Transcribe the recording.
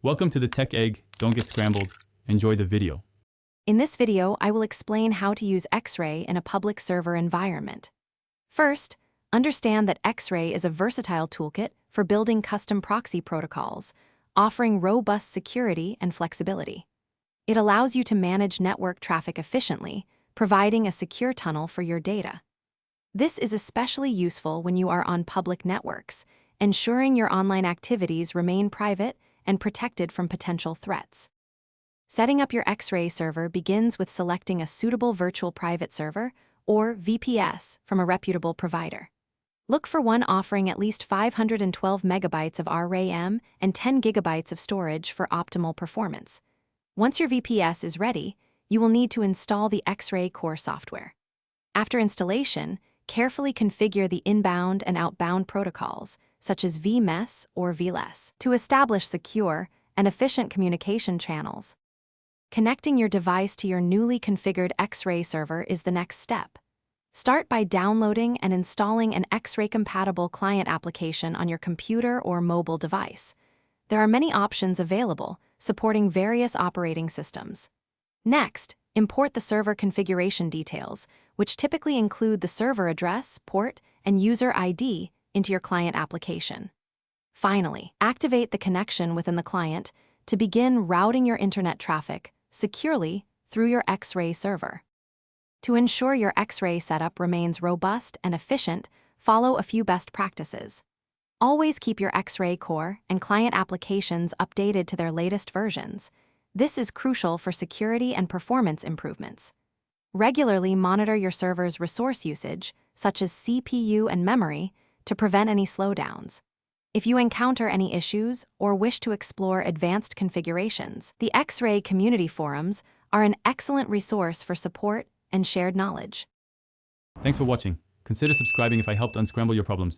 Welcome to the Tech Egg. Don't get scrambled. Enjoy the video. In this video, I will explain how to use Xray in a public server environment. First, understand that Xray is a versatile toolkit for building custom proxy protocols, offering robust security and flexibility. It allows you to manage network traffic efficiently, providing a secure tunnel for your data. This is especially useful when you are on public networks, ensuring your online activities remain private and protected from potential threats. Setting up your Xray server begins with selecting a suitable virtual private server, or VPS, from a reputable provider. Look for one offering at least 512 megabytes of RAM and 10 gigabytes of storage for optimal performance. Once your VPS is ready, you will need to install the Xray core software. After installation, carefully configure the inbound and outbound protocols, such as vMES or VLS, to establish secure and efficient communication channels. Connecting your device to your newly configured Xray server is the next step. Start by downloading and installing an Xray-compatible client application on your computer or mobile device. There are many options available, supporting various operating systems. Next, import the server configuration details, which typically include the server address, port, and user ID, into your client application. Finally, activate the connection within the client to begin routing your internet traffic securely through your Xray server. To ensure your Xray setup remains robust and efficient, follow a few best practices. Always keep your Xray core and client applications updated to their latest versions. This is crucial for security and performance improvements. Regularly monitor your server's resource usage, such as CPU and memory, to prevent any slowdowns. If you encounter any issues or wish to explore advanced configurations, the Xray community forums are an excellent resource for support and shared knowledge. Thanks for watching. Consider subscribing if I helped unscramble your problems.